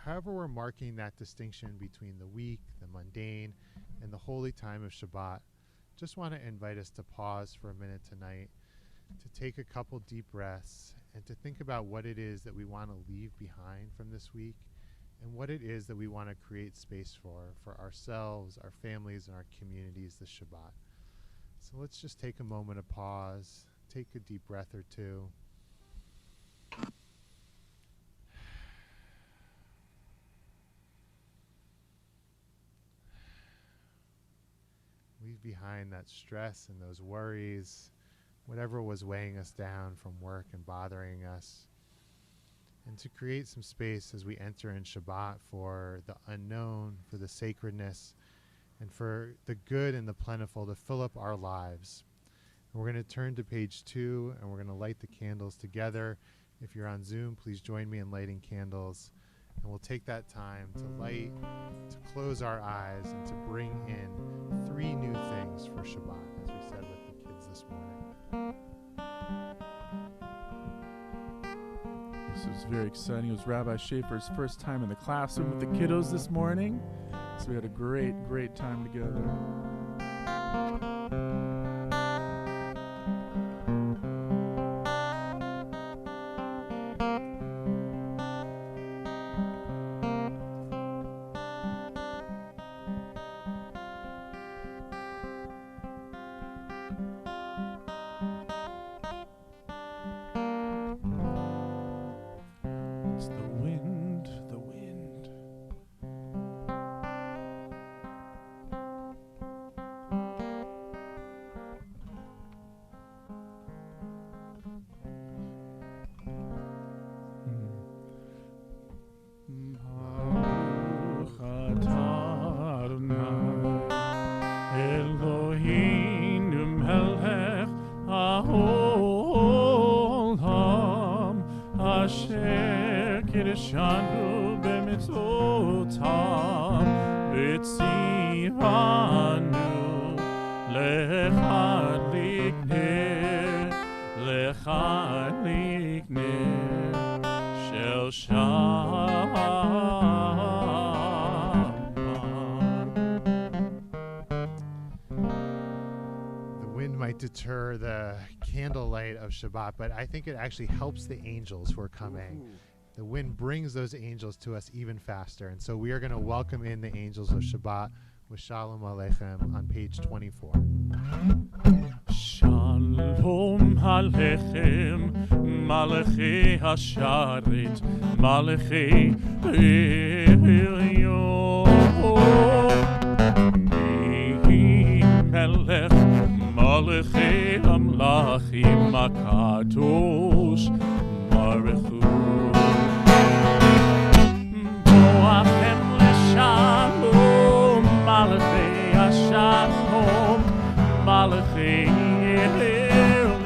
however we're marking that distinction between the week, the mundane, and the holy time of Shabbat, just want to invite us to pause for a minute tonight, to take a couple deep breaths, and to think about what it is that we want to leave behind from this week, and what it is that we want to create space for ourselves, our families, and our communities this Shabbat. So let's just take a moment of pause, take a deep breath or two. Leave behind that stress and those worries, whatever was weighing us down from work and bothering us, and to create some space as we enter in Shabbat for the unknown, for the sacredness, and for the good and the plentiful to fill up our lives. And we're going to turn to page 2, and we're going to light the candles together. If you're on Zoom, please join me in lighting candles. And we'll take that time to light, to close our eyes, and to bring in 3 new things for Shabbat, as we said with the kids this morning. This was very exciting. It was Rabbi Schaefer's first time in the classroom with the kiddos this morning. So we had a great time together. It's the wind, the wind. Baruch atah Adonai Eloheinu melech haolam asher kiddushanu b'mitzvotav v'tzivanu lecha likner shel Shabbat. The wind might deter the candlelight of Shabbat, but I think it actually helps the angels who are coming. Ooh. The wind brings those angels to us even faster. And so we are going to welcome in the angels of Shabbat with Shalom Aleichem on page 24. Shalom Aleichem, Malachei Hasharet, Malachei Elyon, Melech, Malachei Amlachim, Akadosh, Baruch Hu. Boachem Leshalom, Malachei Hashalom, Malachei Elyon,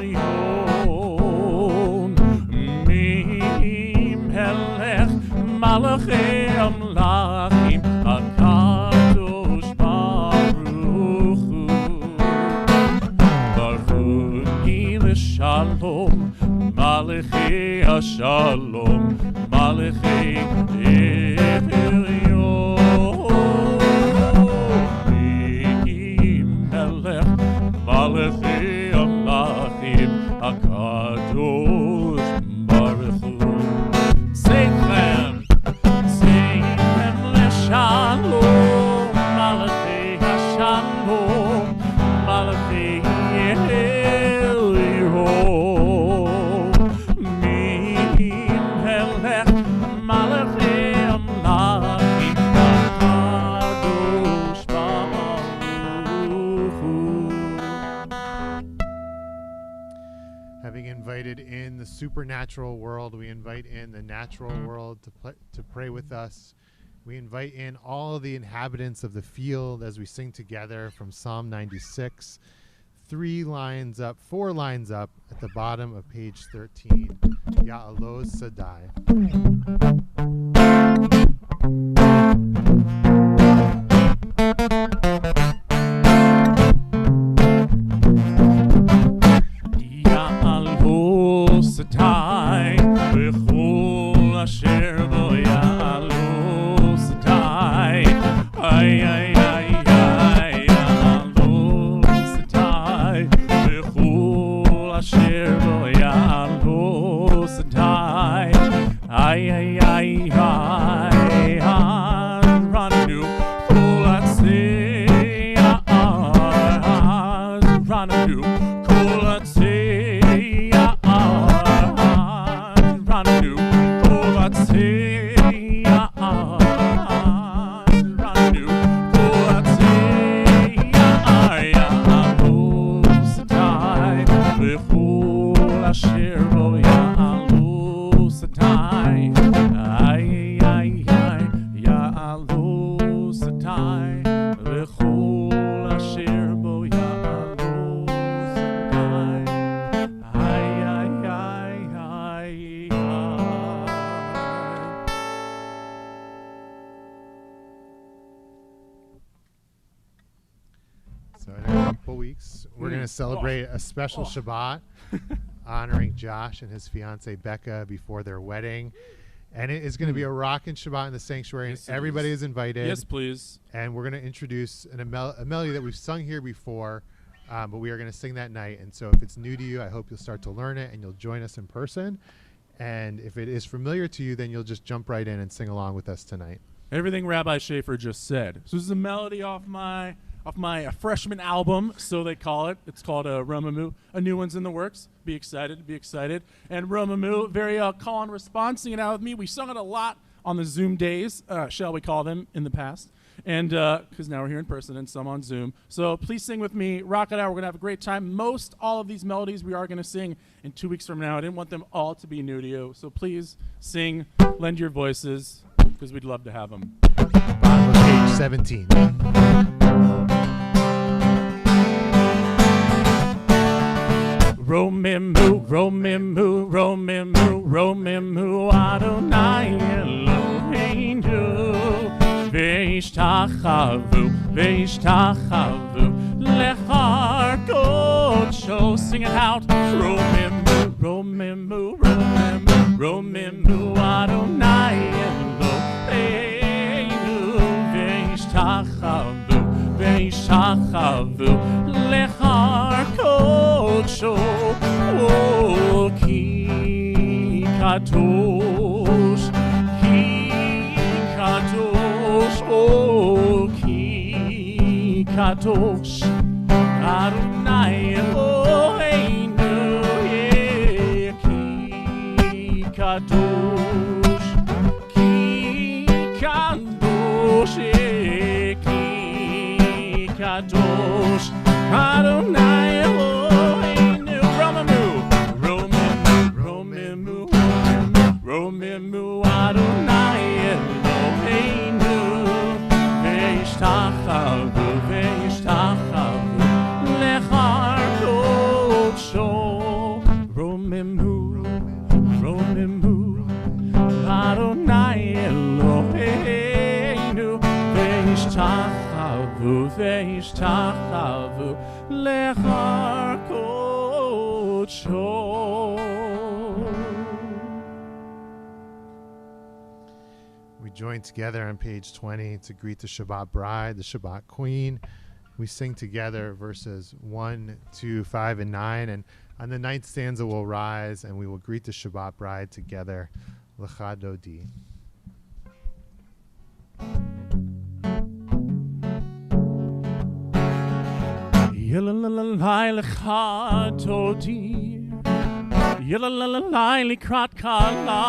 Melech, Malachei Amlachim, Akadosh Baruch Hu. Baruch Leshalom, Malachei Hashalom, Malachei Elyon, Melech, Malachei Amlachim, Akadosh Baruch Hu. Sing them Leshalom, Malachei Hashalom, Malachei Elyon, Melech, Malachei Amlachim, Akadosh Baruch Hu. Having invited in the supernatural world, we invite in the natural world to pray with us. We invite in all the inhabitants of the field as we sing together from Psalm 96. 4 lines up at the bottom of page 13. Ya'aloz Sadai. Ya'aloz Sadai, b'chol asher bo ya'aloz. weeks. We're going to celebrate a special Shabbat honoring Josh and his fiancee Becca before their wedding. And it is going to be a rockin' Shabbat in the sanctuary. Yes, and everybody is invited. Yes, please. And we're going to introduce a melody that we've sung here before, but we are going to sing that night. And so if it's new to you, I hope you'll start to learn it and you'll join us in person. And if it is familiar to you, then you'll just jump right in and sing along with us tonight. Everything Rabbi Schaefer just said. So this is a melody off my freshman album, so they call it. It's called Romamu. A new one's in the works. Be excited, be excited. And Romamu, very call and response, sing it out with me. We sung it a lot on the Zoom days, shall we call them, in the past. And because now we're here in person and some on Zoom. So please sing with me, rock it out. We're going to have a great time. All of these melodies we are going to sing in 2 weeks from now. I didn't want them all to be new to you. So please sing, lend your voices, because we'd love to have them. Bottom of page 17. Romimu, Romimu, Romimu, Romimu, Adonai Eloheinu, Veishtachavu, Veishtachavu, Lechar Kodsho. Sing it out. Romimu, Romimu, Romimu, Romimu, Adonai Eloheinu, Veishtachavu, Veishtachavu, Lechar Kodsho. Oh, ki kadosh, oh, ki kadosh, Adonai Eloheinu, yeah, ki kadosh, yeah, ki kadosh, Adonai Eloheinu. Romimu, Adonai Eloheinu, Veishtachavu, Veishtachavu, Lechar Kodsho. Romimu, Romimu, Adonai Eloheinu, Veishtachavu, Veishtachavu, Lechar Kodsho. We join together on page 20 to greet the Shabbat bride, the Shabbat queen. We sing together verses 1, 2, 5, and 9. And on the 9th stanza, we'll rise and we will greet the Shabbat bride together. Lecha Dodi. Yilalalai lecha Dodi, Yilalalai likrat kala,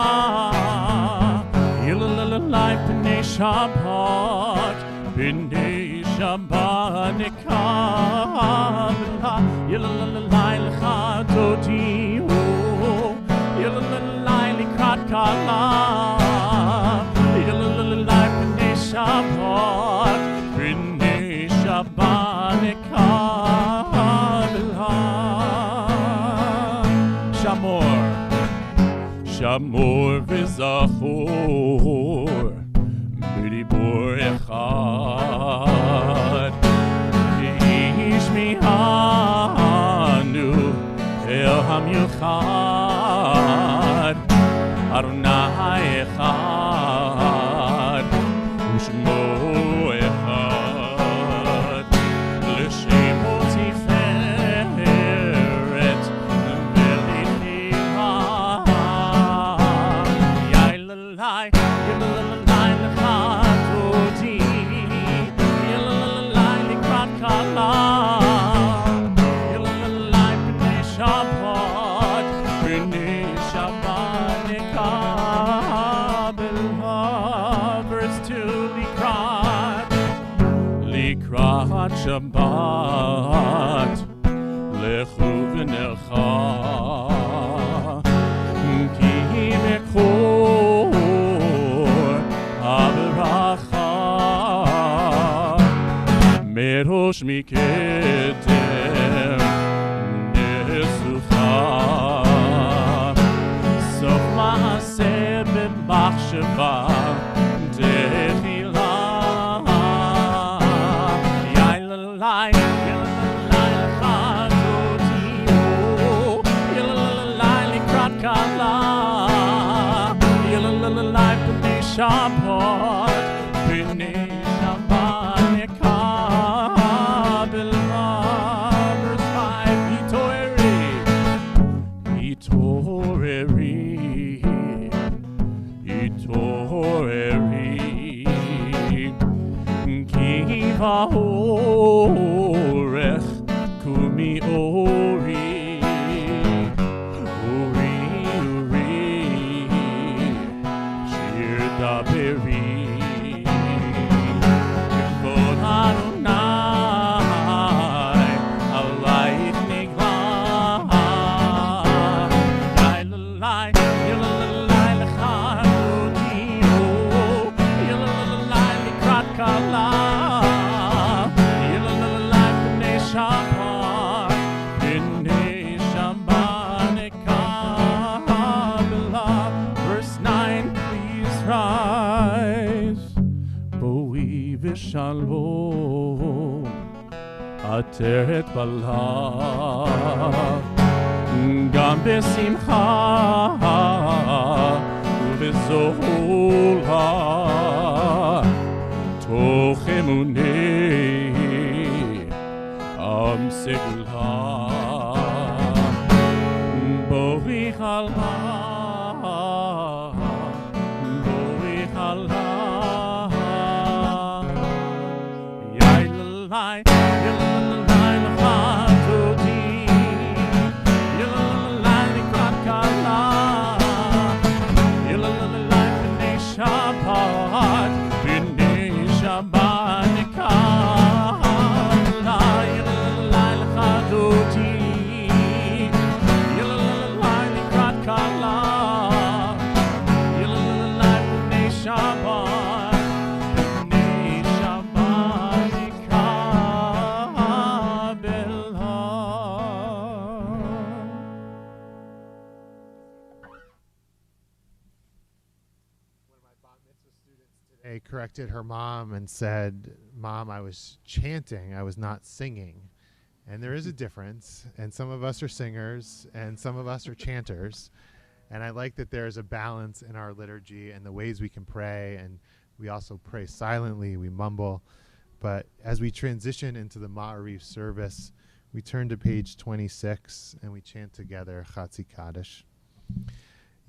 Yilalalai b'nei Shabbat, b'nei Shabbat nekabla, Yilalalai lecha Dodi, Yilalalai likrat kala, Yilalalai b'nei Shabbat, b'nei Shabbat nekabla. Shamor, Shamor v'zachor, b'dibor echad, v'yishmihanu el hamilchad, Adonai echad, u'shmo echad, l'shemo tiferet, v'lichivah, Yilalalai lecha Dodi, Yilalalai likrat kala, Yilalalai b'nei Shabbat, b'nei Shabbat nekabelha. Verse 2, likrat Shabbat, lechu v'nelcha, ki mekor haberacha, merosh mikedem nesucha, sof maaseh b'machshava tehila, Yilalalai, Yilalalai Shabbat, B'nei Shabbat Nekabel Verse 5, Hitoreri, Kiva Orech, Kumi Ori, Shir Daberi, Kivod Adonai, Alayich Nigla, Yalalai, Yalalai Lechanudio, Yalalai Likrat Kala, Yalalai B'nei Shabbat, B'nei Shabbat Nekabela. Verse 9, please rise. Boi v'shalom, Ateret Bala, Gam besimcha, U'bezola, Toch emunei, Am segula, Boi chalma, Boi chalma, Yalalai, Yalalai L'chatoti, Yalalai Likrat Kala, Yalalai B'nei Shabbat, B'nei Shabbat Nekabela, Yalalai L'chatoti, Yalalai Likrat Kala, Yalalai B'nei Shabbat, B'nei Shabbat Nekabela. One of my bat mitzvah students today corrected her mom and said, "Mom, I was chanting, I was not singing." And there is a difference, and some of us are singers and some of us are chanters. And I like that there is a balance in our liturgy and the ways we can pray, and we also pray silently, we mumble. But as we transition into the Ma'ariv service, we turn to page 26 and we chant together Chatzi Kaddish.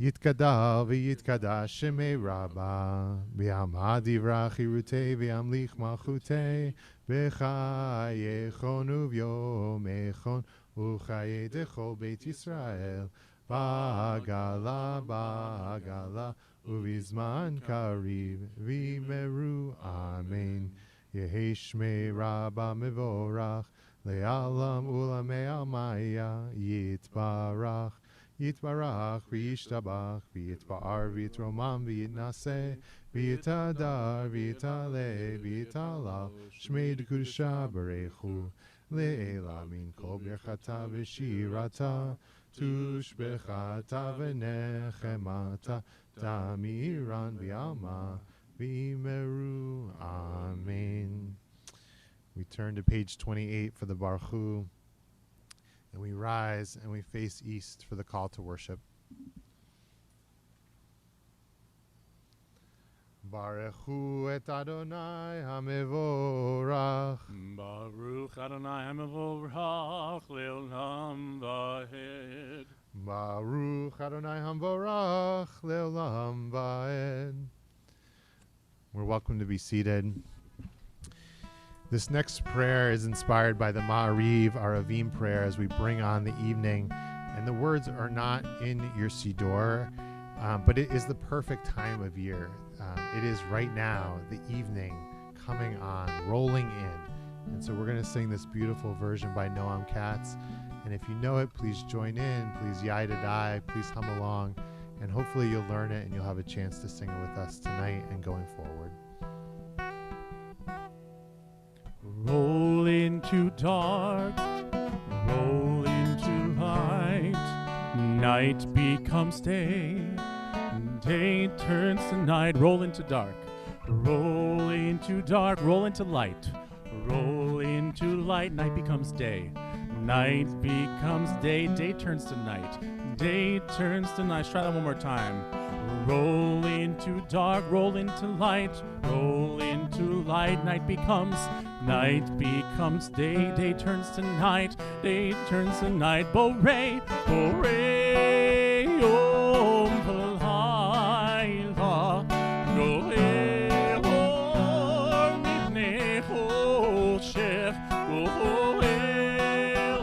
Yitkadal v'yitkadash shemei Rabba v'yamad yivrach yirutei v'yamlich malchutei v'chayechon uvyomechon u'chayei dechol Beit Yisrael ba'agala ba'agala uvizman kariv v'meru amen. Yehi shmei Rabba mevorach le'alam u'lamei almaya yitbarach Yitbarach, v'yishtabach, v'yitba'ar, v'yitromam, v'yitnaseh, v'yitadar, v'yitale, v'yitalal, shmei d'kudusha barechu, le'ela min kol berchata v'shirata, tushbechata v'nechemata, tamiran v'yalma, v'meru, amen. We turn to page 28 for the Baruch Hu. And we rise and we face east for the call to worship. Baruch Hu et Adonai HaMevorach. Baruch Adonai HaMevorach le'olam va'ed. Baruch Adonai HaMevorach le'olam va'ed. We're welcome to be seated. This next prayer is inspired by the Ma'ariv, our Avim prayer, as we bring on the evening. And the words are not in your Siddur, but it is the perfect time of year. It is right now, the evening, coming on, rolling in. And so we're going to sing this beautiful version by Noam Katz. And if you know it, please join in. Please Yai-Dai, please hum along. And hopefully you'll learn it and you'll have a chance to sing it with us tonight and going forward. Roll into dark, roll into light. Night becomes day, day turns to night. Roll into dark, roll into dark, roll into light. Roll into light, night becomes day. Night becomes day, day turns to night. Day turns to night. Let's try that one more time. Roll into dark, roll into light, roll into light. Night becomes day, day turns to night, day turns to night. Borei, borei, om v'layla, go'el or mipnei choshech, go'el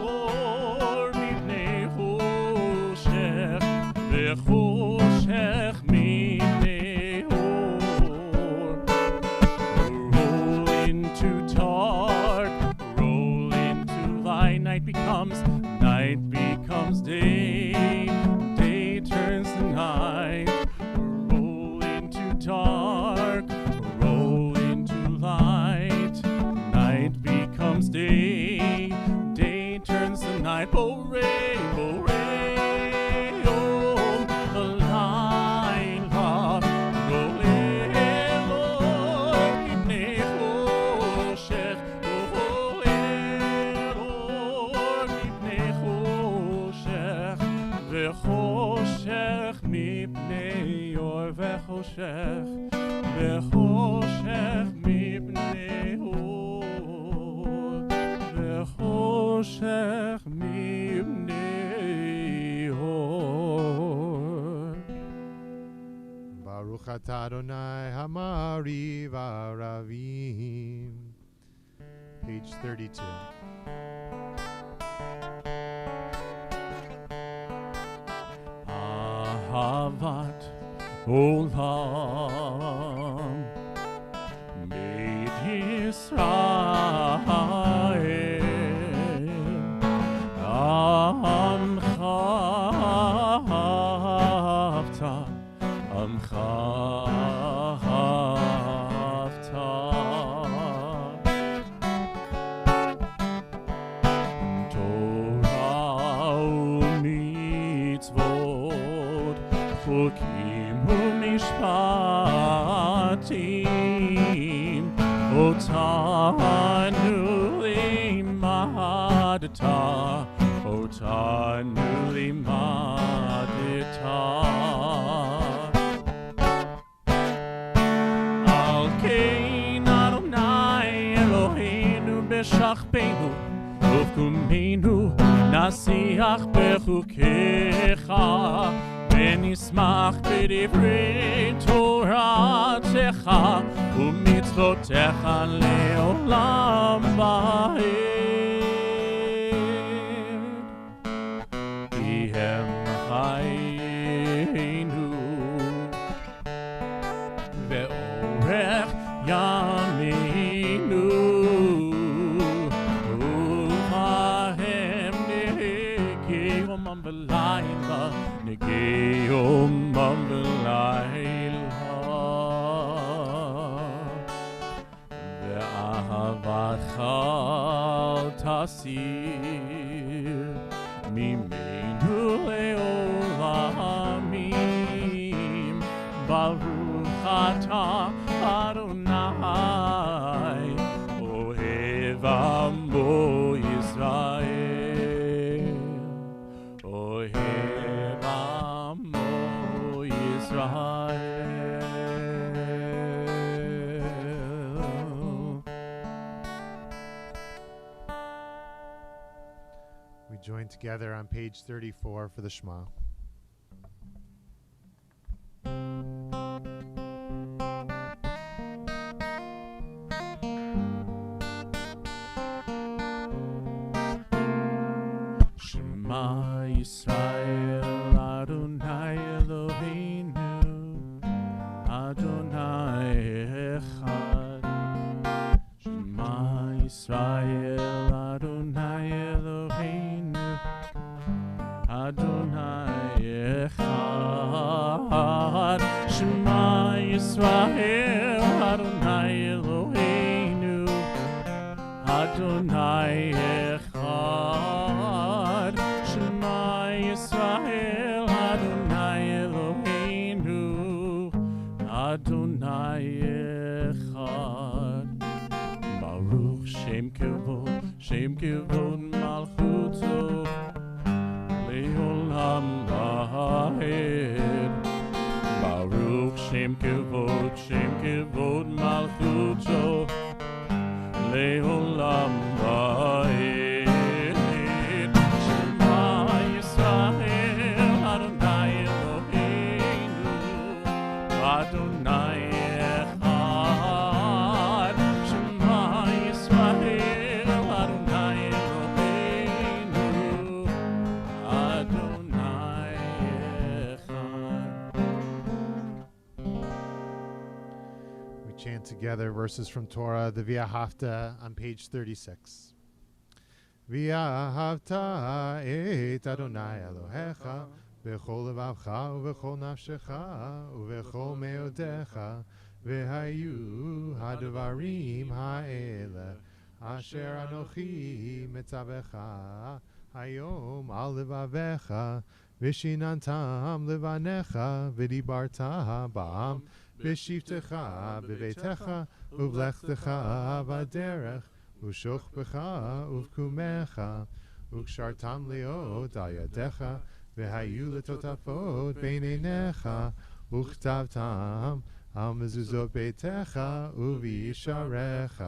or mipnei choshech, v'choshech mipnei or. Roll into dark, roll into light. Night becomes day, day turns to night. Roll into dark, roll into light. Night becomes day, day turns to night. Borei, borei, om v'layla, go'el or mipnei choshech, go'el or mipnei choshech, v'choshech mipnei or, v'choshech mipnei or, v'choshech mipnei or. Baruch atah Adonai Hamari v'aravim. Page 32. Ahavat Olam Beit Yisrael Amcha Havta Amcha Havta Torah u'mitzvot Chukim u'mishpatim Otanu limadta Otanu limadta Al kein Adonai Eloheinu b'shachbeinu Uvkumenu nasiach bechukecha ונשמח בדברי תורתך ומצוותיך לעולם ועד. כי הם חיינו ואורך ימינו ובהם נגיומם בלילה נגיומם בלילה ואהבתך תסיר ממנו לעולמים ברוך אתה אדוני אוהב עמו ישראל אוהב עמו ישראל. We join together on page 34 for the Shema. Shema Yisrael Adonai Eloheinu Adonai Echad. Shema Yisrael Adonai Eloheinu Adonai Echad. Shema Yisrael Adonai Eloheinu Adonai Echad. Shema Yisrael Adonai Eloheinu Adonai Echad. Baruch Shem Kevod Malchuto Leolam Vahed. hod malchuto leolam va'ed. Shema Yisrael Adonai Eloheinu Adonai echad. Shema Yisrael Adonai Eloheinu Adonai echad. We chant together verses from Torah, the V'ahavta on page 36. V'ahavta et Adonai Elohecha b'chol levavcha u'b'chol nafshecha u'b'chol meodecha v'hayu hadvarim ha'ele asher anochi mitzavecha hayom al levavecha v'shinantam levanecha v'dibarta ba'am v'shivtecha b'veitecha uvlechtecha v'derech ושוכבך ובקומך וקשרתם להיות על ידיך והיו לטוטפות בין עיניך וכתבתם על מזוזות ביתך ובישעריך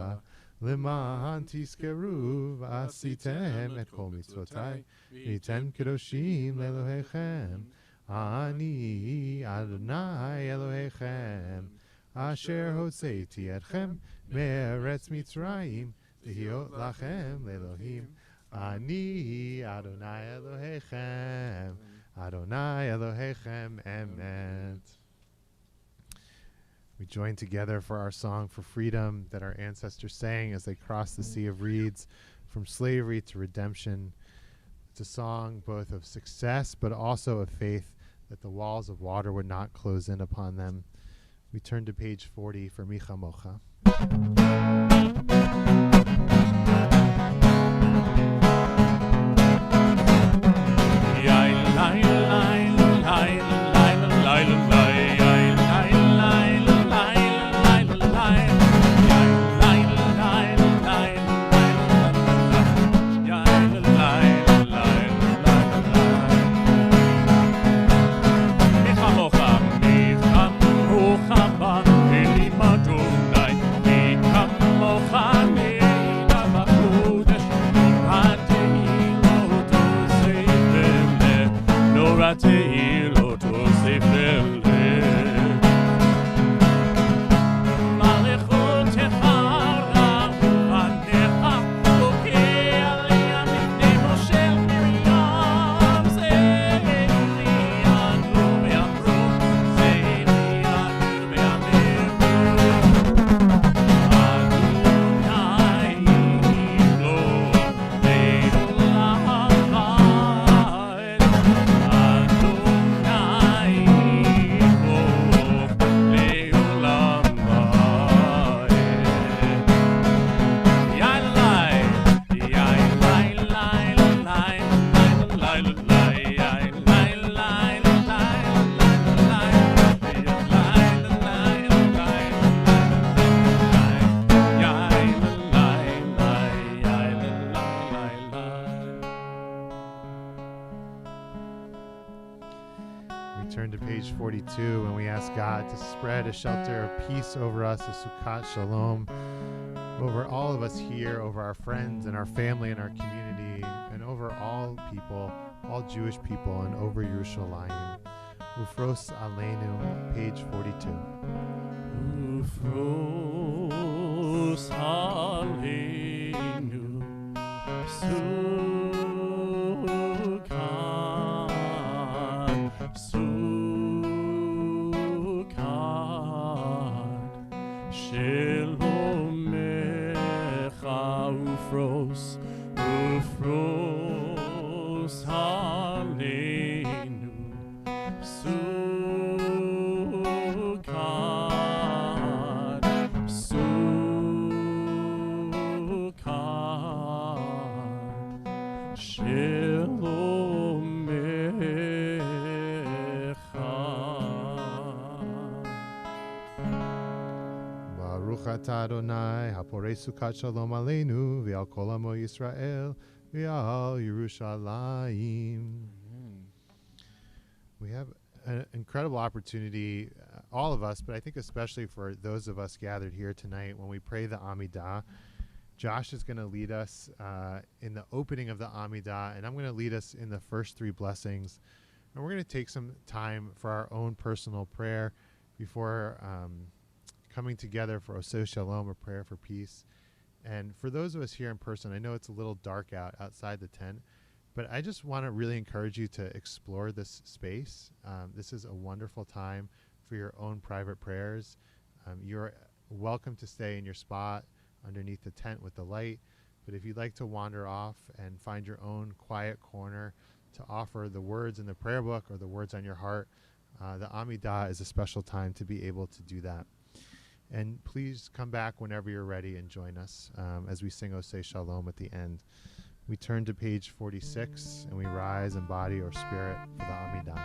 למען תזכרו ועשיתם את כל מצוותיי והייתם קדושים לאלוהיכם אני אדוני אלוהיכם אשר הוצאתי אתכם מארץ מצרים להיות לכם לאלוהים. אני אדוני אלוהיכם, אדוני אלוהיכם emet. We join together for our song for freedom that our ancestors sang as they crossed the sea of reeds from slavery to redemption. It's a song both of success but also of faith that the walls of water would not close in upon them. We turn to page 40 for Micha Mocha. Turn to page 42 and we ask God to spread a shelter of peace over us, a Sukkot Shalom, over all of us here, over our friends and our family and our community, and over all people, all Jewish people, and over Yerushalayim. Ufros Aleinu, page 42. Ufros Aleinu, Ufros, Ufros Aleinu, Sukkot, Sukkot, Shelomecha. Baruch atah Adonai, haporei Sukkot Shalom Aleinu, v'al kol amo Yisrael, v'al Yerushalayim. We have an incredible opportunity all of us, but I think especially for those of us gathered here tonight, when we pray the Amidah, Josh is going to lead us in the opening of the Amidah, and I'm going to lead us in the first three blessings. And we're going to take some time for our own personal prayer before coming together for Oso Shalom, a prayer for peace. And for those of us here in person, I know it's a little dark outside the tent, but I just want to really encourage you to explore this space. This is a wonderful time for your own private prayers. You're welcome to stay in your spot underneath the tent with the light, but if you'd like to wander off and find your own quiet corner to offer the words in the prayer book or the words on your heart, the Amidah is a special time to be able to do that. And please come back whenever you're ready and join us as we sing Osei Shalom at the end. We turn to page 46 and we rise in body or spirit for the Amidah.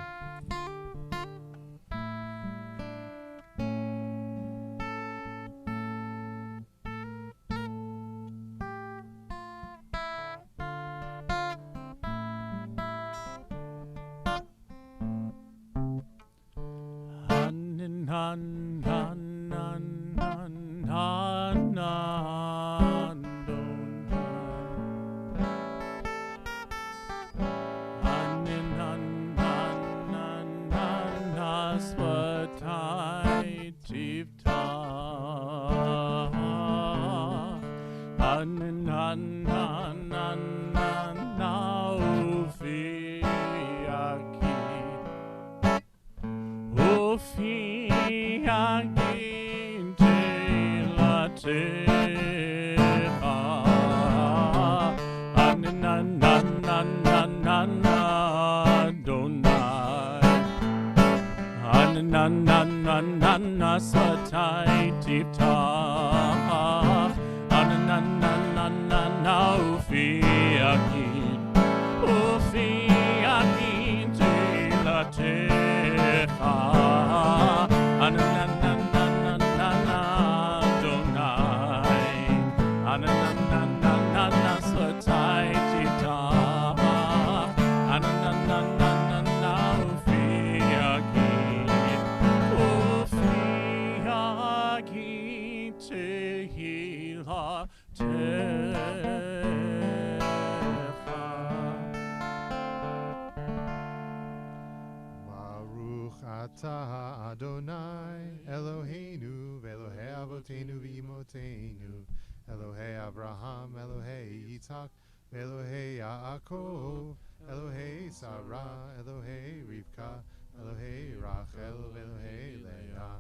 Elohei Abraham, Elohei Yitzhak, Elohei Yaakov, Elohei Sarah, Elohei Rivka, Elohei Rachel, Elohei Leah,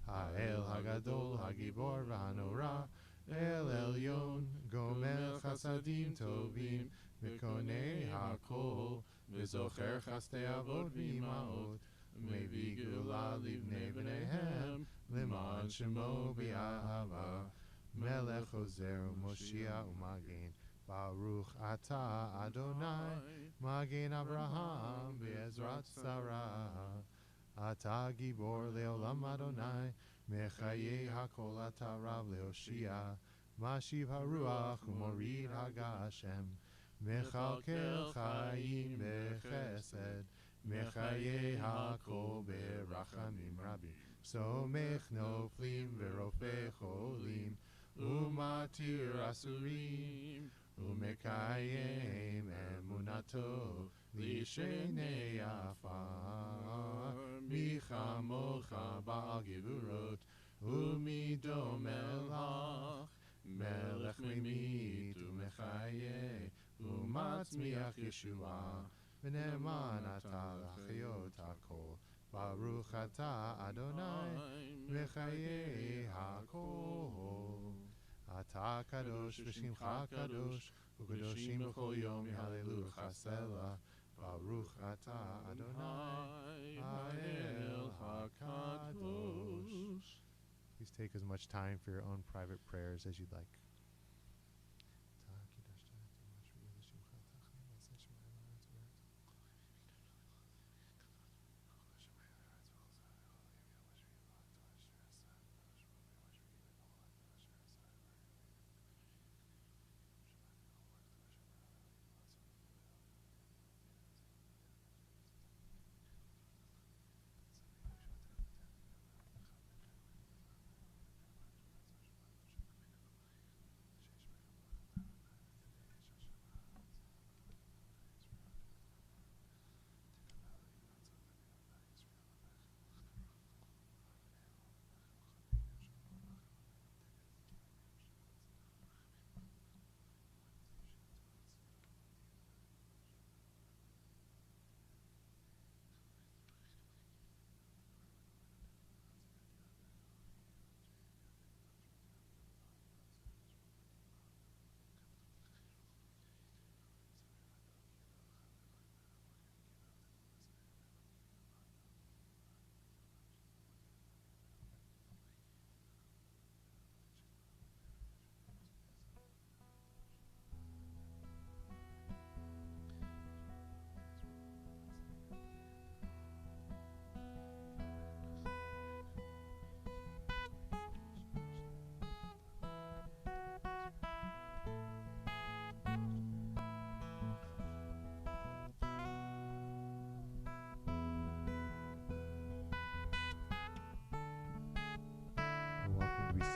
Ha'el Hagadol, Hagibor V'Hanora, El Elyon, Gomel Chasadim Tovim, Mekonei HaKol, V'zocher Chastei Avot V'imaot, Mevi Gula Livnei B'neihem, L'man Shemo B'Ahava, Melech Ozer Moshiach U'Magen, Baruch Ata Adonai, Magen Abraham Be'ezrat Sarah, Ata Gibor Le'olam Adonai, Mechaye HaKol Ata Rav Le'Oshia, Mashiv HaRuach U'Morid HaGashem, Mechalkel Chaim Bechesed, Mechaye HaKol Berachamim Rabim, Somech Noflim Ve'Rofei Cholim, Umatir Asurim, Umekayem Emunato, Lishenei Afar, Michamocha Ba'al Gevurot, Umidom Elach, Melech Memit Umechaye, Umatzmiach Yeshua, V'ne'eman Ata L'Chayot HaKol, Baruch Ata Adonai, Mechaye HaKol. Ata Kadosh V'Shimcha Kadosh, U'Kadoshim B'chol Yom Yhalelu Chasela, Baruch Ata Adonai, Ha'el HaKadosh. Please take as much time for your own private prayers as you'd like.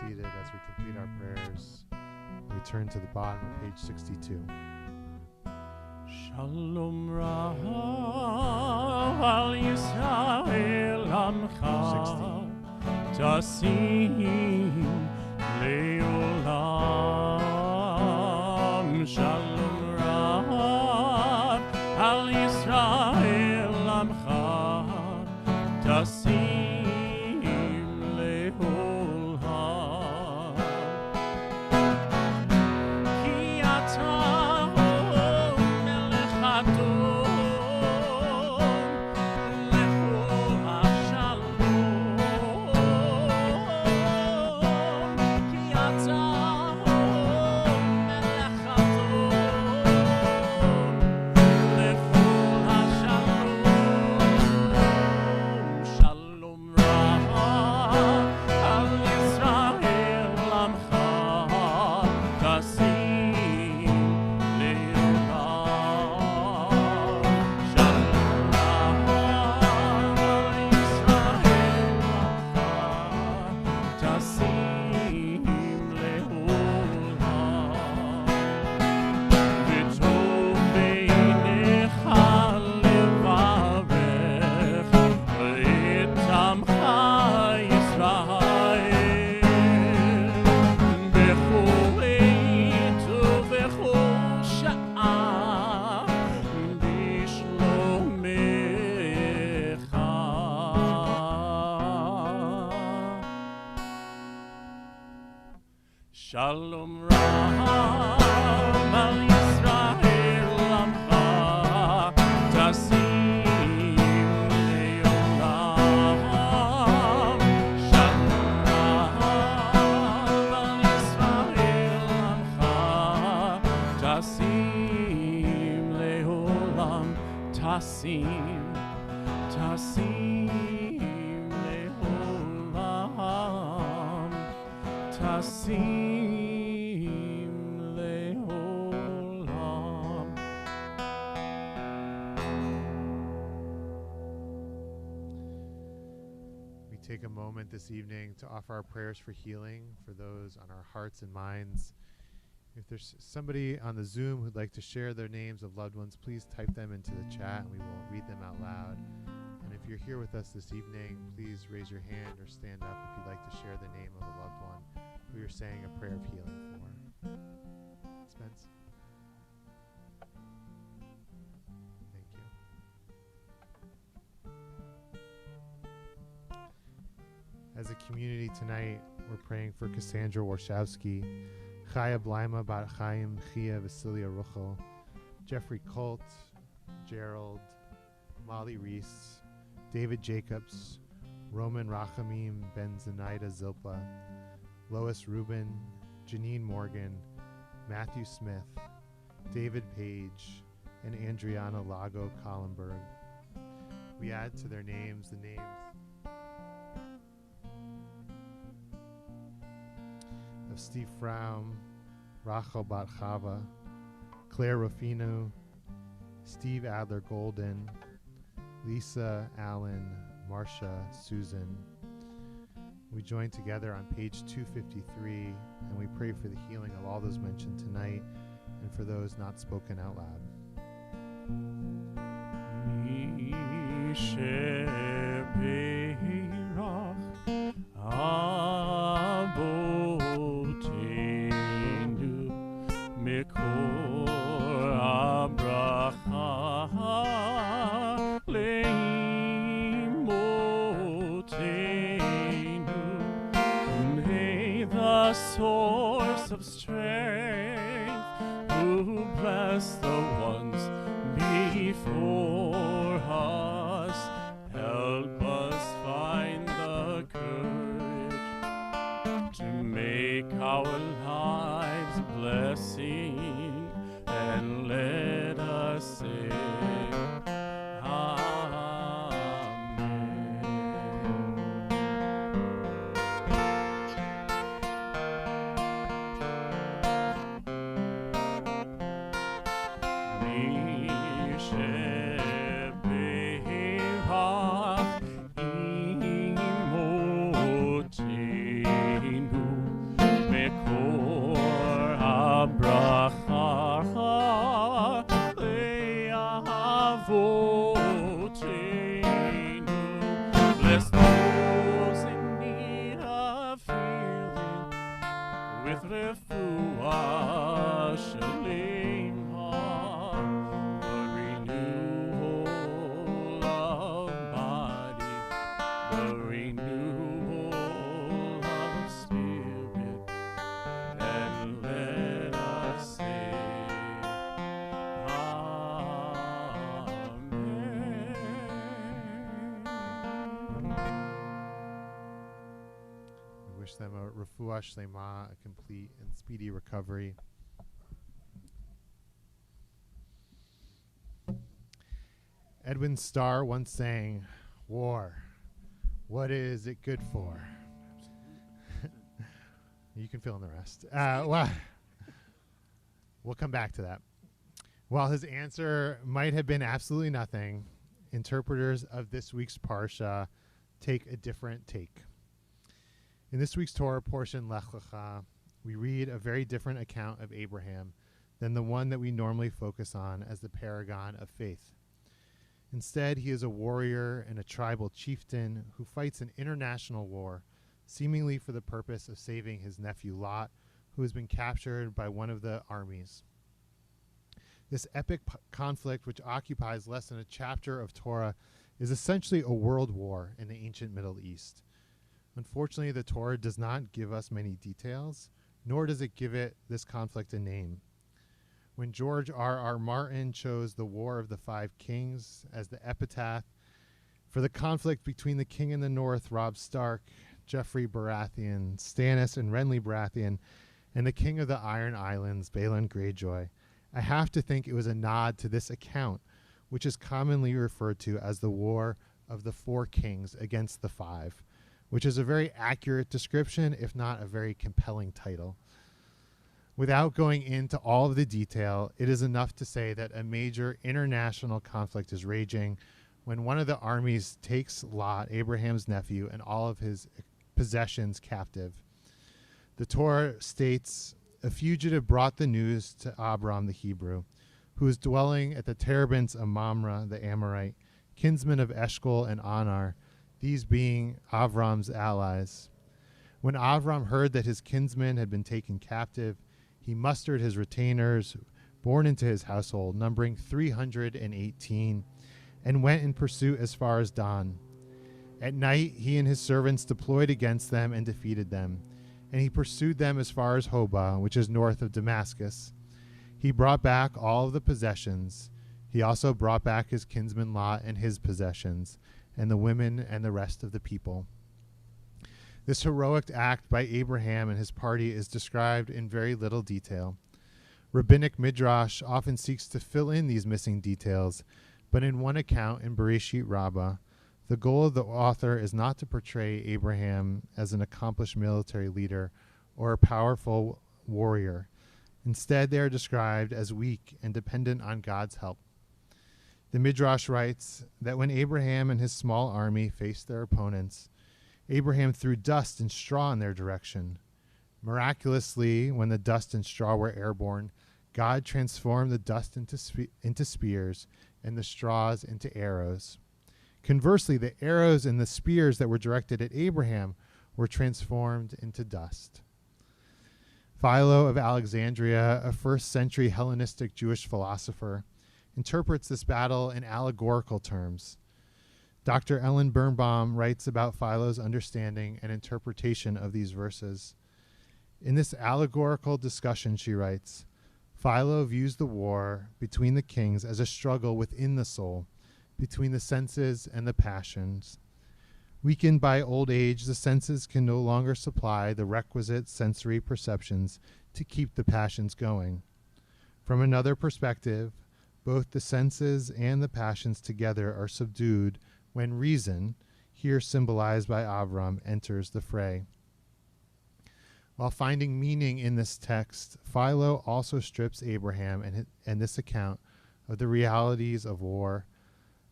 seated as we complete our prayers. We turn to the bottom of page 62. Shalom Rav al Yisrael Amcha Tasim Leolam. Shalom Rav al Yisrael Amcha Tasim Leolam. Ki ata Shalom Rav al Yisrael Amcha Tasim Leolam. Shalom Rav al Yisrael Amcha Tasim Leolam. Tasim Leolam. Tasim Leolam. We take a moment this evening to offer our prayers for healing for those on our hearts and minds. If there's somebody on the Zoom who'd like to share their names of loved ones, please type them into the chat and we will read them out loud. And if you're here with us this evening, please raise your hand or stand up if you'd like to share the name of a loved one who you're saying a prayer of healing for. Spence? Thank you. As a community tonight, we're praying for Cassandra Warshawski, Chaya Blaima Bat Chaim Chia Vasilia Ruchel, Jeffrey Colt, Gerald, Molly Reese, David Jacobs, Roman Rachamim Ben Zenaida Zilpa, Lois Rubin, Janine Morgan, Matthew Smith, David Page, and Andriana Lago Collenberg. We add to their names the names of Steve Fromm, Rachel Bat Chava, Claire Rufino, Steve Adler Golden, Lisa Allen, Marcia Susan. We join together on page 253 and we pray for the healing of all those mentioned tonight and for those not spoken out loud. Source of strength, who bless the ones before us, help us find the courage to make our lives a blessing, and let us sing. Mekor habracha le'avotenu. Bless those in need of healing with refuah shalema, the renewal of body, the renewal of spirit, and let us say We wish them a refuah shlema, a complete and speedy recovery. Edwin Starr once sang, "War, what is it good for?" You can fill in the rest. We'll come back to that. While his answer might have been absolutely nothing, interpreters of this week's Parsha take a different take. In this week's Torah portion, Lech Lecha, we read a very different account of Abraham than the one that we normally focus on as the paragon of faith. Instead, he is a warrior and a tribal chieftain who fights an international war, seemingly for the purpose of saving his nephew Lot, who has been captured by one of the armies. This epic conflict, which occupies less than a chapter of Torah, is essentially a world war in the ancient Middle East. Unfortunately, the Torah does not give us many details, nor does it give this conflict a name. When George R.R. Martin chose the War of the Five Kings as the epitaph for the conflict between the king in the north, Robb Stark, Geoffrey Baratheon, Stannis and Renly Baratheon, and the king of the Iron Islands, Balon Greyjoy, I have to think it was a nod to this account, which is commonly referred to as the War of the Four Kings against the Five, which is a very accurate description, if not a very compelling title. Without going into all of the detail, it is enough to say that a major international conflict is raging when one of the armies takes Lot, Abraham's nephew, and all of his possessions captive. The Torah states, a fugitive brought the news to Abram the Hebrew, who was dwelling at the terebinths of Mamre the Amorite, kinsman of Eshcol and Anar, these being Avram's allies. When Avram heard that his kinsman had been taken captive, he mustered his retainers born into his household, numbering 318, and went in pursuit as far as Dan. At night he and his servants deployed against them and defeated them, and he pursued them as far as Hobah, which is north of Damascus. He brought back all of the possessions. He also brought back his kinsman Lot and his possessions, and the women and the rest of the people. This heroic act by Abraham and his party is described in very little detail. Rabbinic Midrash often seeks to fill in these missing details, but in one account in Bereshit Rabbah, the goal of the author is not to portray Abraham as an accomplished military leader or a powerful warrior. Instead, they are described as weak and dependent on God's help. The Midrash writes that when Abraham and his small army faced their opponents, Abraham threw dust and straw in their direction. Miraculously, when the dust and straw were airborne, God transformed the dust into spears and the straws into arrows. Conversely, the arrows and the spears that were directed at Abraham were transformed into dust. Philo of Alexandria, a first-century Hellenistic Jewish philosopher, interprets this battle in allegorical terms. Dr. Ellen Birnbaum writes about Philo's understanding and interpretation of these verses. In this allegorical discussion, she writes, Philo views the war between the kings as a struggle within the soul, between the senses and the passions. Weakened by old age, the senses can no longer supply the requisite sensory perceptions to keep the passions going. From another perspective, both the senses and the passions together are subdued when reason, here symbolized by Avram, enters the fray. While finding meaning in this text, Philo also strips Abraham and this account of the realities of war,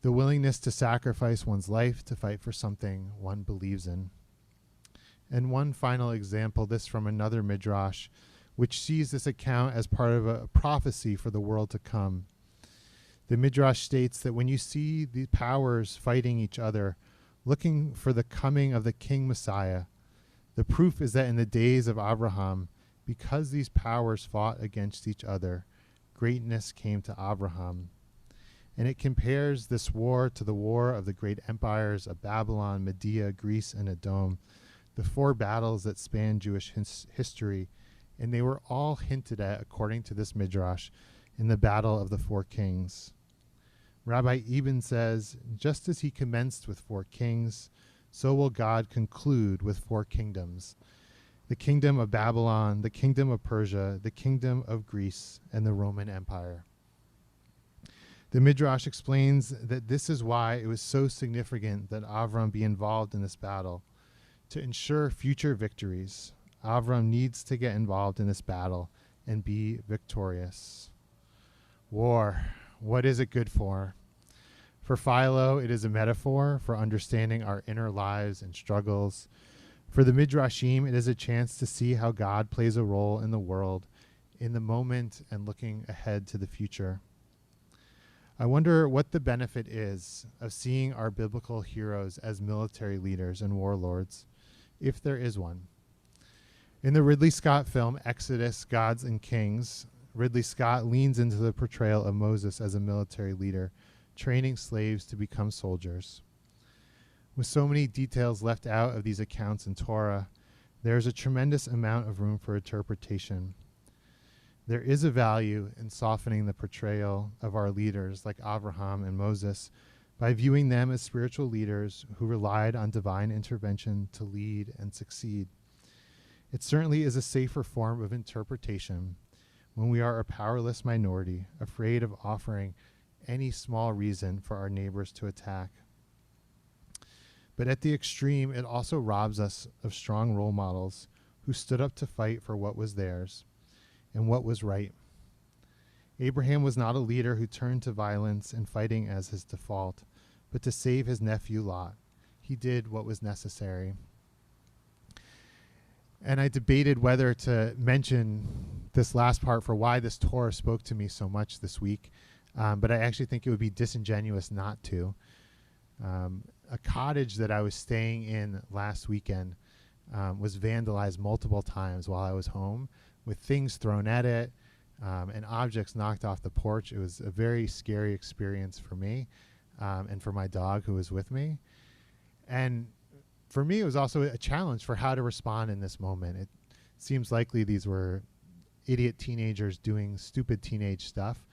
the willingness to sacrifice one's life to fight for something one believes in. And one final example, this from another midrash, which sees this account as part of a prophecy for the world to come. The midrash states that when you see the powers fighting each other, looking for the coming of the King Messiah, the proof is that in the days of Abraham, because these powers fought against each other, greatness came to Abraham. And it compares this war to the war of the great empires of Babylon, Media, Greece, and Edom, the 4 battles that span Jewish history, and they were all hinted at, according to this midrash, in the battle of the 4 kings. Rabbi Eben says, just as he commenced with 4 kings, so will God conclude with 4 kingdoms: the kingdom of Babylon, the kingdom of Persia, the kingdom of Greece, and the Roman Empire. The Midrash explains that this is why it was so significant that Avram be involved in this battle. To ensure future victories, Avram needs to get involved in this battle and be victorious. War, what is it good for? For Philo, it is a metaphor for understanding our inner lives and struggles. For the Midrashim, it is a chance to see how God plays a role in the world, in the moment, and looking ahead to the future. I wonder what the benefit is of seeing our biblical heroes as military leaders and warlords, if there is one. In the Ridley Scott film Exodus, Gods and Kings, Ridley Scott leans into the portrayal of Moses as a military leader, training slaves to become soldiers. With so many details left out of these accounts in Torah, there is a tremendous amount of room for interpretation. There is a value in softening the portrayal of our leaders like Abraham and Moses by viewing them as spiritual leaders who relied on divine intervention to lead and succeed. It certainly is a safer form of interpretation when we are a powerless minority, afraid of offering any small reason for our neighbors to attack. But at the extreme, it also robs us of strong role models who stood up to fight for what was theirs and what was right. Abraham was not a leader who turned to violence and fighting as his default, but to save his nephew Lot. He did what was necessary. And I debated whether to mention this last part for why this Torah spoke to me so much this week, but I actually think it would be disingenuous not to. A cottage that I was staying in last weekend was vandalized multiple times while I was home, with things thrown at it and objects knocked off the porch. It was a very scary experience for me and for my dog who was with me. And for me, it was also a challenge for how to respond in this moment. It seems likely these were idiot teenagers doing stupid teenage stuff.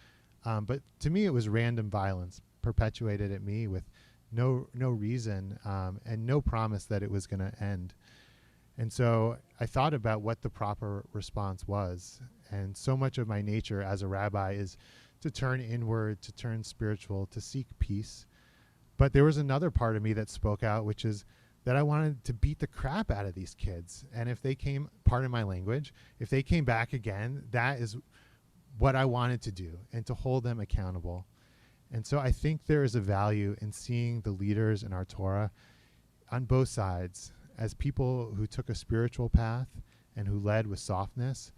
But to me, it was random violence perpetuated at me with no reason and no promise that it was going to end. And so I thought about what the proper response was. And so much of my nature as a rabbi is to turn inward, to turn spiritual, to seek peace. But there was another part of me that spoke out, which is that I wanted to beat the crap out of these kids. And if they came, pardon my language, if they came back again, that is what I wanted to do, and to hold them accountable. And so I think there is a value in seeing the leaders in our Torah on both sides as people who took a spiritual path and who led with softness,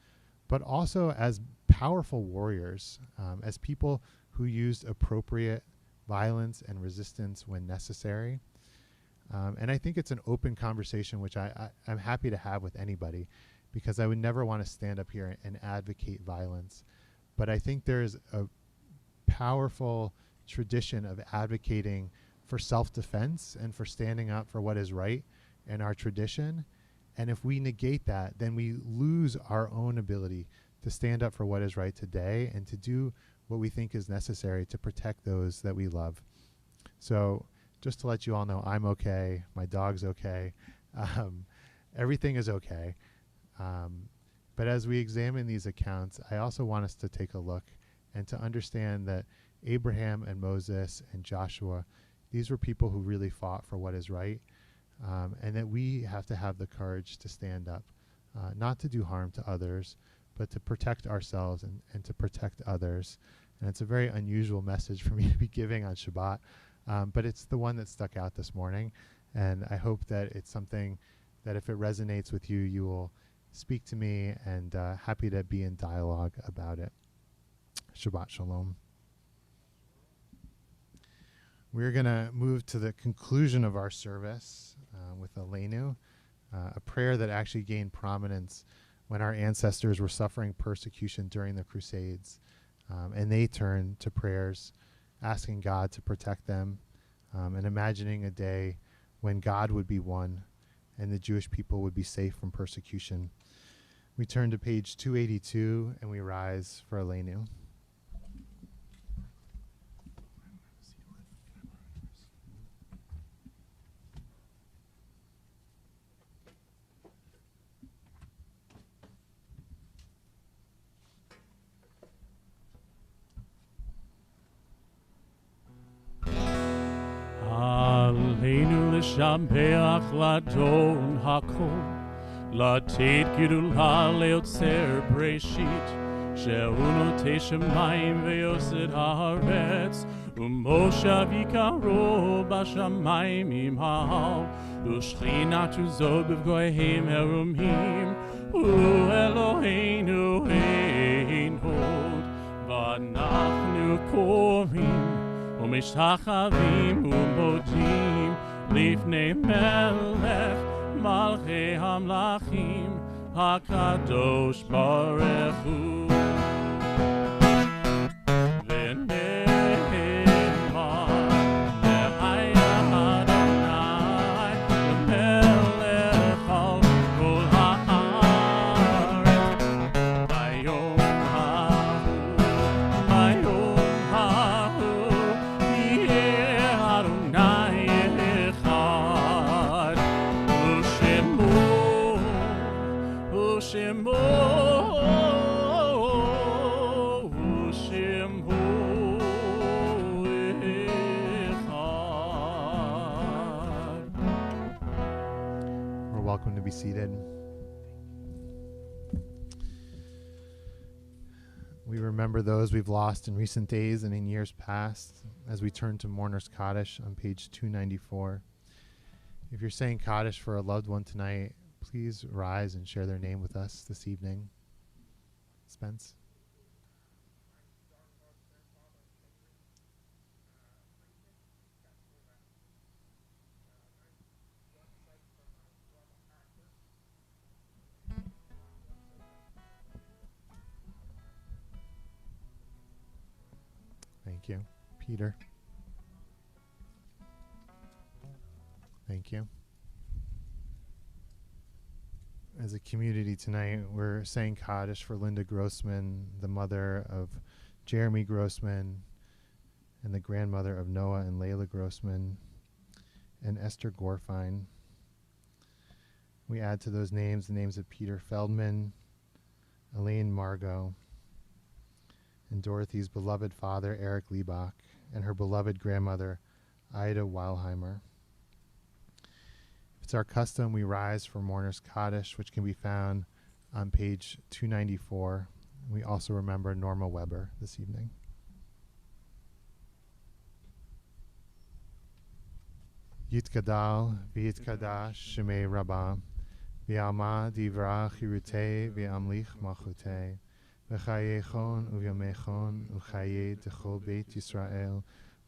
but also as powerful warriors, as people who used appropriate violence and resistance when necessary. And I think it's an open conversation, which I'm happy to have with anybody, because I would never want to stand up here and advocate violence. But I think there's a powerful tradition of advocating for self-defense and for standing up for what is right in our tradition. And if we negate that, then we lose our own ability to stand up for what is right today and to do what we think is necessary to protect those that we love. So just to let you all know, I'm okay. My dog's okay. Everything is okay. But as we examine these accounts, I also want us to take a look and to understand that Abraham and Moses and Joshua, these were people who really fought for what is right, and that we have to have the courage to stand up, not to do harm to others, but to protect ourselves and to protect others. And it's a very unusual message for me to be giving on Shabbat, but it's the one that stuck out this morning, and I hope that it's something that if it resonates with you, you will speak to me, and happy to be in dialogue about it. Shabbat Shalom. We're going to move to the conclusion of our service with Aleinu, a prayer that actually gained prominence when our ancestors were suffering persecution during the Crusades. And they turned to prayers, asking God to protect them, and imagining a day when God would be one and the Jewish people would be safe from persecution. We turn to page 282 and we rise for Aleinu. Aleinu l'shabeach l'adon hakol, לתת גדולה ליוצר בראשית, שהוא נוטה שמיים ויוסד הארץ, ומושב יקרו בשמיים ימהל, ושכינת עוזו בגויים מרומים, הוא אלוהינו אין עוד, ואנחנו קוראים ומשתחווים ומודים לפני מלך מלכי המלכים הקדוש ברוך הוא. Welcome to be seated. We remember those we've lost in recent days and in years past as we turn to Mourner's Kaddish on page 294. If you're saying Kaddish for a loved one tonight, please rise and share their name with us this evening. Spence. Thank you. Peter. Thank you. As a community tonight, we're saying Kaddish for Linda Grossman, the mother of Jeremy Grossman, and the grandmother of Noah and Layla Grossman, and Esther Gorfine. We add to those names the names of Peter Feldman, Elaine Margot, and Dorothy's beloved father, Eric Liebach, and her beloved grandmother, Ida Weilheimer. It's our custom, we rise for Mourner's Kaddish, which can be found on page 294. We also remember Norma Weber this evening. Yitkadal v'yitkadash shemei Rabbah, v'yalma divrach yirutei v'amlich malchutei, v'chayechon uvyamechon uchaye techol beit Yisrael,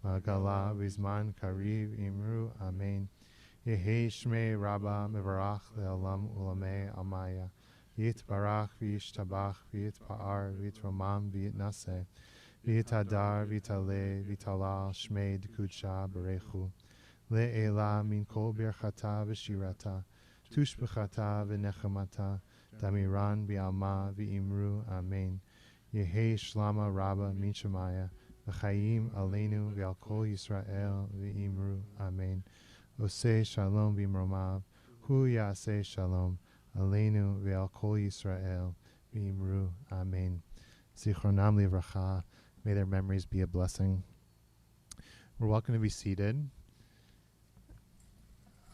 v'agala v'zman kariv imru amen. Yehi shmei Rabbah mevarach le'olam ulamei amaya, yitbarach v'yishtabach v'yitpa'ar v'yitromam v'yitnaseh, v'yitadar v'yitaleh v'yitalal shmei d'kudsha berechu, le'ela min kol birchata v'shirata, tushbechata v'nechamata, damiran v'alma v'imru amen. Yehi shlama Rabbah min shemaya, v'chayim aleinu v'al kol Yisrael v'imru amen. Oseh shalom b'imromav, hu yaseh shalom, aleinu v'al kol Yisrael v'imru amen. Zichronam livracha, may their memories be a blessing. We're welcome to be seated.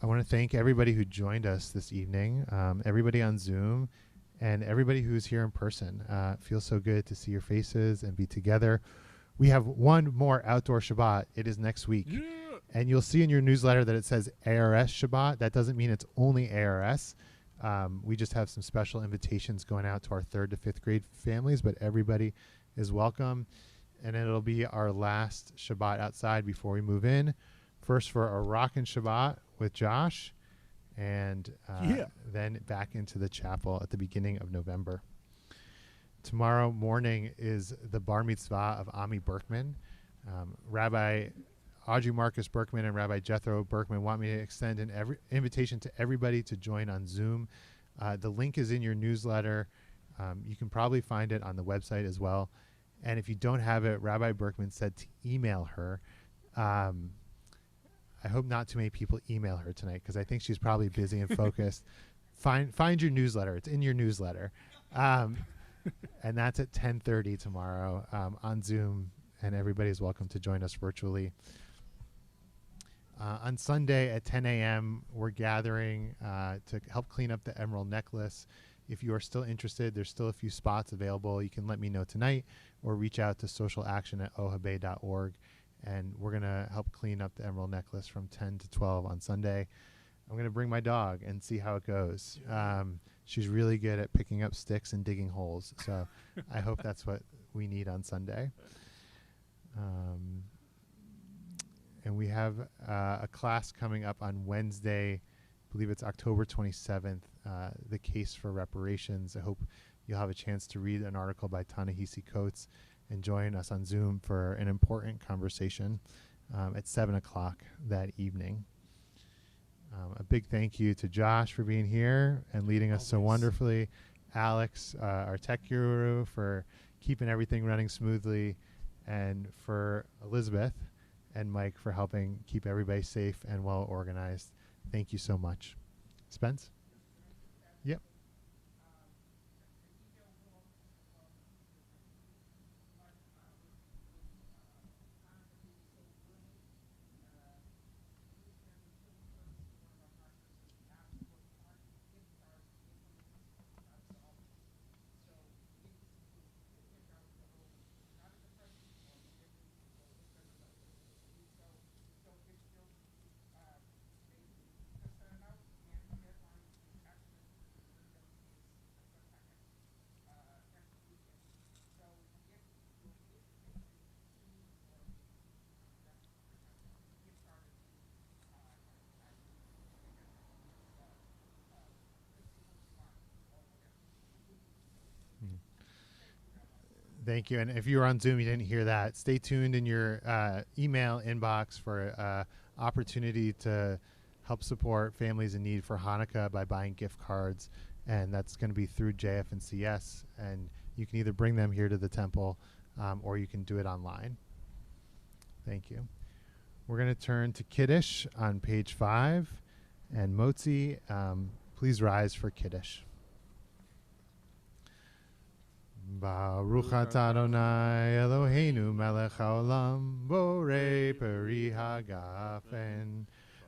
I want to thank everybody who joined us this evening, everybody on Zoom, and everybody who's here in person. It feels so good to see your faces and be together. We have one more outdoor Shabbat. It is next week. Yeah. And you'll see in your newsletter that it says ARS Shabbat. That doesn't mean it's only ARS. We just have some special invitations going out to our 3rd to 5th grade families, but everybody is welcome. And it'll be our last Shabbat outside before we move in. First for a rockin' Shabbat with Josh, and then back into the chapel at the beginning of November. Tomorrow morning is the bar mitzvah of Ami Berkman. Rabbi Audrey Marcus Berkman and Rabbi Jethro Berkman want me to extend an invitation to everybody to join on Zoom. The link is in your newsletter. You can probably find it on the website as well. And if you don't have it, Rabbi Berkman said to email her. I hope not too many people email her tonight because I think she's probably busy and focused. Find your newsletter. It's in your newsletter. And that's at 10:30 tomorrow on Zoom. And everybody's welcome to join us virtually. On Sunday at 10 a.m., we're gathering to help clean up the emerald necklace. If you are still interested, there's still a few spots available. You can let me know tonight or reach out to socialaction@ohabei.org. And we're going to help clean up the emerald necklace from 10 to 12 on Sunday. I'm going to bring my dog and see how it goes. She's really good at picking up sticks and digging holes. So I hope that's what we need on Sunday. And we have a class coming up on Wednesday. I believe it's October 27th, the case for reparations. I hope you'll have a chance to read an article by Ta-Nehisi Coates and join us on Zoom for an important conversation at 7 o'clock that evening. A big thank you to Josh for being here and leading us so wonderfully. Alex, our tech guru, for keeping everything running smoothly, and for Elizabeth and Mike for helping keep everybody safe and well organized. Thank you so much. Spence? Yep. Thank you. And if you were on Zoom, you didn't hear that. Stay tuned in your email inbox for opportunity to help support families in need for Hanukkah by buying gift cards. And that's going to be through JF and CS. And you can either bring them here to the temple or you can do it online. Thank you. We're going to turn to Kiddush on page 5. And Motzi, please rise for Kiddush. Baruch atah Adonai Eloheinu melech haolam borei peri hagafen.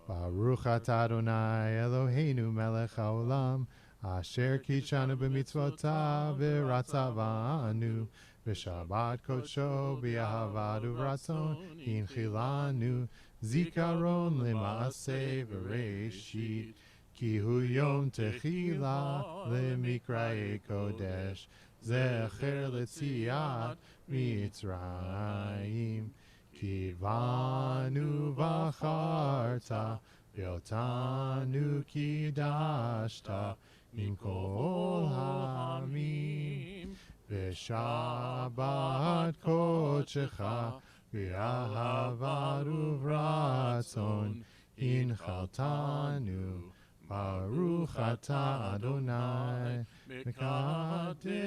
Baruch atah Adonai Eloheinu melech haolam asher kidshanu b'mitzvotav v'ratzavanu v'shabbat kodsho b'ahavad uvratzon hinchilanu zikaron l'maaseh v'reishit ki hu yom techila l'mikra'ei kodesh Zecher letziat Mitzrayim Kivanu v'acharta V'otanu kidashta Min kol ha'amim V'shabbat kodshecha V'ahavad uvratzon Inchaltanu Baruch atah Adonai Mekadesh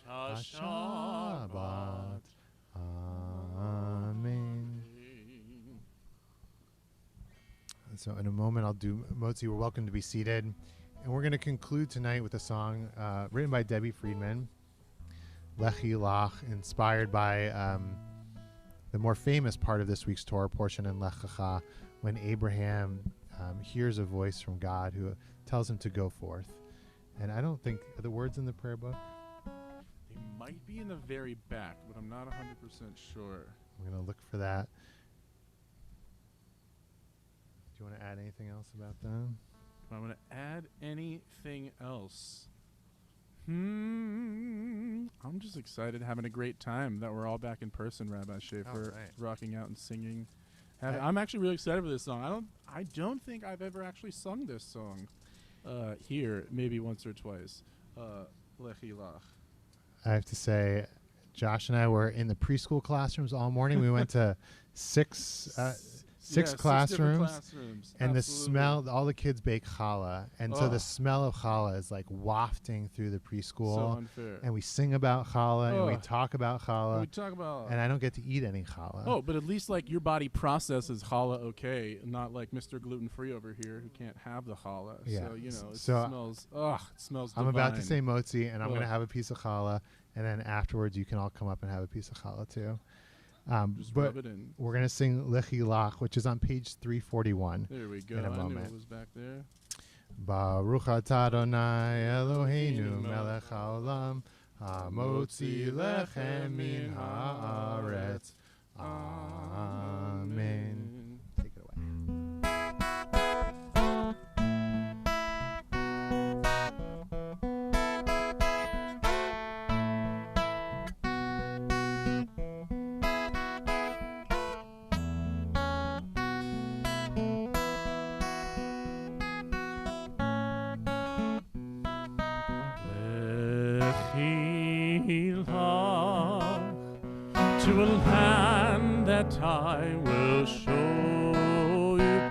HaShabbat. Amen. So in a moment I'll do Motzi. We're welcome to be seated. And we're going to conclude tonight with a song written by Debbie Friedman, Lechi Lach, inspired by the more famous part of this week's Torah portion in Lech Lecha, when Abraham hears a voice from God who tells him to go forth. And I don't think, are the words in the prayer book? They might be in the very back, but I'm not 100% sure. I'm going to look for that. you want to add anything else about them? If I'm going to add anything else. I'm just excited, having a great time that we're all back in person, Rabbi Schaefer, right. rocking out and singing. I'm actually really excited for this song. I don't think I've ever actually sung this song here, maybe once or twice. Lechi Lach. I have to say, Josh and I were in the preschool classrooms all morning. We went to six classrooms, and the smell, all the kids bake challah, and so the smell of challah is like wafting through the preschool. So unfair. And we sing about challah, and we talk about challah. And I don't get to eat any challah. Oh, but at least like your body processes challah okay, not like Mr. Gluten-Free over here who can't have the challah. Yeah. So, you know, it smells I'm divine. about to say motzi, and I'm going to have a piece of challah, and then afterwards you can all come up and have a piece of challah too. Just but rub it in. we're going to sing Lechi Lach, which is on page 341. There we go. In a I moment. knew it was back there. Baruch atah Adonai Eloheinu melech haolam hamotzi lechem min haaretz. Amen. Take it away. To a land that I will show you.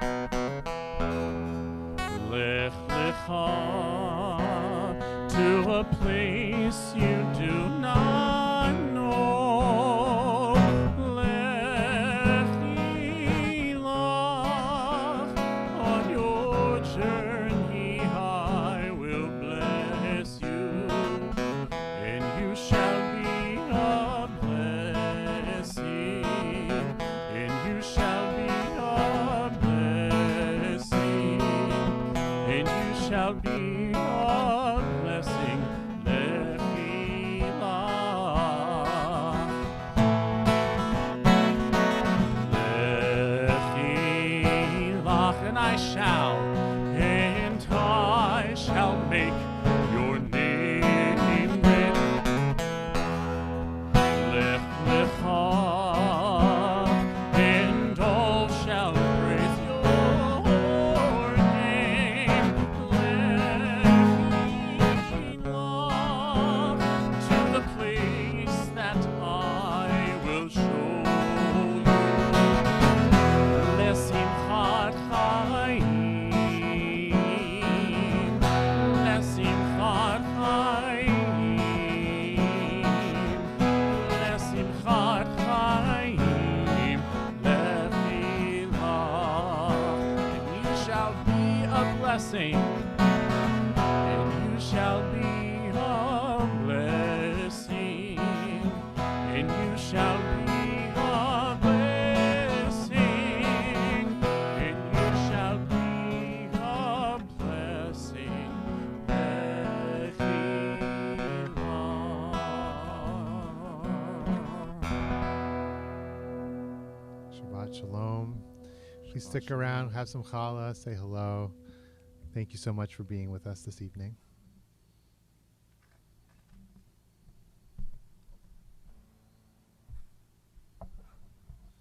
Lech lecha to a place you do not know. Lechi lach, on your journey I will bless you, and you shall be a blessing, and you shall be a blessing, and you shall be a blessing. Lechi lach. Lechi lach, and I shall make your name great. Lech lecha, and all shall praise your name. Lechi lach, to the place that I will show you. Lesimchat chayim, lesimchat chayim, lesimchat chayim, lechi lach. And you shall be a blessing, and you shall be a blessing, and you shall be a blessing, and you shall be a blessing. Lechi lach. Shabbat Shalom. Please stick around, have some challah, say hello. Thank you so much for being with us this evening.